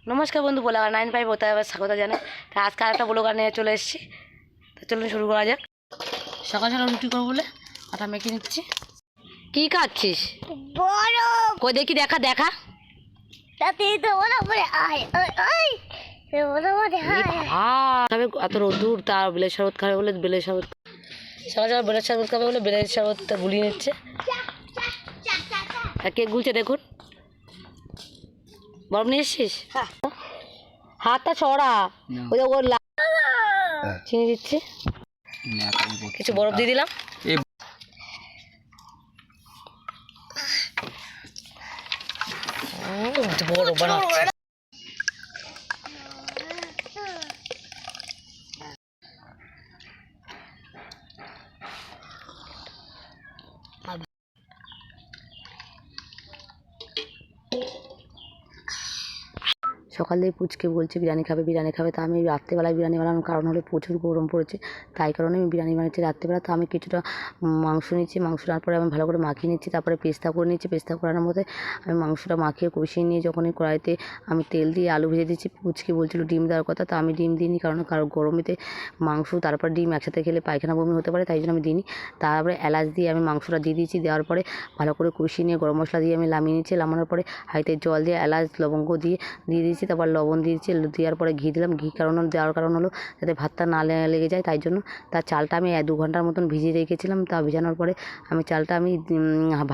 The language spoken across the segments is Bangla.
নমস্কার বন্ধু, বলা 9 হতে হবে স্বাগত জানাই। তা আজকে আরেকটা ব্লগার নিয়ে চলে এসেছি। তো চলুন শুরু করা যাক। সকাল সকাল রুটি করবো বলে আটা মেখে নিচ্ছি। কি খাচ্ছিস? কই দেখি, দেখা দেখা। এত রোদ্দুর, তার বেলের শরবত খাবে বলে বেলের শরবত, সকাল সকাল বেলের শরবত খাবে বলে বেলের শরবতটা গুলিয়ে নিচ্ছে। আর কেক গুলছে দেখুন। বরফ নিয়ে এসছিস? হাতটা ছড়া, ওই ওর চিনি দিচ্ছে, কিছু বরফ দিয়ে দিলাম। বরফ বানাচ্ছে। সকাল থেকে পুচকে বলছে বিরিয়ানি খাবে। তা আমি রাত্রেবেলায় বিরিয়ানি বানানোর কারণ হলো প্রচুর গরম পড়েছে, তাই কারণে আমি বিরিয়ানি বানাচ্ছি রাত্রেবেলা। তো আমি কিছুটা মাংস নিচ্ছি, মাংস নেওয়ার পরে আমি ভালো করে মাখিয়ে নিচ্ছি, তারপরে পেস্তা করে নিচ্ছি। পেস্তা করানোর মধ্যে আমি মাংসটা মাখিয়ে কষিয়ে নিয়ে যখনই কড়াইতে আমি তেল দিয়ে আলু ভেজে দিচ্ছি। পুচকে বলছিল ডিম দেওয়ার কথা, তো আমি ডিম দিইনি, কারণ গরমেতে মাংস তারপর ডিম একসাথে খেলে পায়খানা বমি হতে পারে, তাই জন্য আমি দিইনি। তারপরে এলাচ দিয়ে আমি মাংসটা দিয়ে দিয়েছি। দেওয়ার পরে ভালো করে কষিয়ে নিয়ে গরম মশলা দিয়ে আমি নামিয়ে নিচ্ছি। নামানোর পরে হাঁড়িতে জল দিয়ে এলাচ লবঙ্গ দিয়ে দিয়েছি, তারপর লবণ দিয়েছি। দেওয়ার পরে ঘি দিলাম। ঘি দেওয়ার কারণ হলো যাতে ভাতটা না লেগে যায়, তাই জন্য। তার চালটা আমি 2 ঘন্টার মতন ভিজিয়ে রেখেছিলাম। তা ভিজানোর পরে আমি চালটা আমি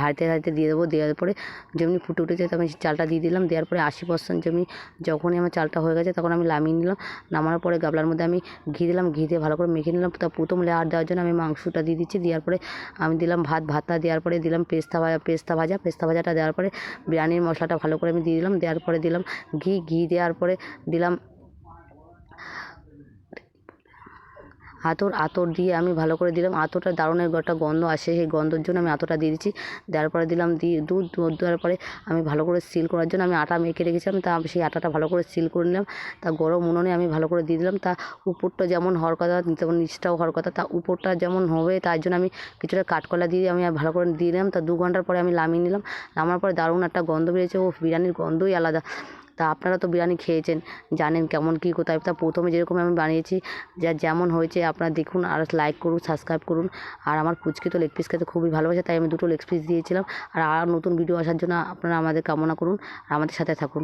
হাঁড়িতে দিয়ে দেবো। দেওয়ার পরে যেমনি ফুটে উঠেছে আমি চালটা দিয়ে দিলাম। দেওয়ার পরে 80% যখনই আমার চালটা হয়ে গেছে তখন আমি নামিয়ে নিলাম। নামানোর পরে গামলার মধ্যে আমি ঘি দিলাম। ঘি দিয়ে ভালো করে মেখে নিলাম। তা প্রথম লেয়ার দেওয়ার জন্য আমি মাংসটা দিয়ে দিচ্ছি। দেওয়ার পরে আমি দিলাম ভাতটা দেওয়ার পরে দিলাম পেস্তা ভাজাটা দেওয়ার পরে বিরিয়ানির মশলাটা ভালো করে আমি দিয়ে দিলাম। দেওয়ার পরে দিলাম ঘি দেওয়ার পরে দিলাম আতর দিয়ে আমি ভালো করে দিলাম। আতরটা দারুণ একটা গন্ধ আসে, সেই গন্ধের জন্য আমি আতরটা দিয়ে দিচ্ছি। দেওয়ার পরে দিলাম দুধ দেওয়ার পরে আমি ভালো করে সিল করার জন্য আমি আটা মেখে রেখেছিলাম। তা সেই আটাটা ভালো করে সিল করে নিলাম। তা গরম উনুনে আমি ভালো করে দিয়ে দিলাম। তা উপরটা যেমন হওয়ার কথা তেমন নিচটাও হওয়ার কথা, তা উপরটা যেমন হবে তার জন্য আমি কিছুটা কাঠকলা দিয়ে আমি ভালো করে দিয়ে দিলাম। তা 2 ঘন্টার পরে আমি নামিয়ে নিলাম। নামার পরে দারুণ একটা গন্ধ বেরিয়েছে। ও বিরিয়ানির গন্ধই আলাদা। তা আপনারা তো বিরিয়ানি খেয়েছেন, জানেন কেমন কী কোথায়। তা প্রথমে যেরকম আমি বানিয়েছি যেমন হয়েছে আপনারা দেখুন, আর লাইক করুন, সাবস্ক্রাইব করুন। আর আমার পুচকে তো লেগ পিস খেতে খুবই ভালোবাসে, তাই আমি 2টো লেগ পিস দিয়েছিলাম। আর নতুন ভিডিও আসার জন্য আপনারা আমাদের কামনা করুন আর আমাদের সাথে থাকুন।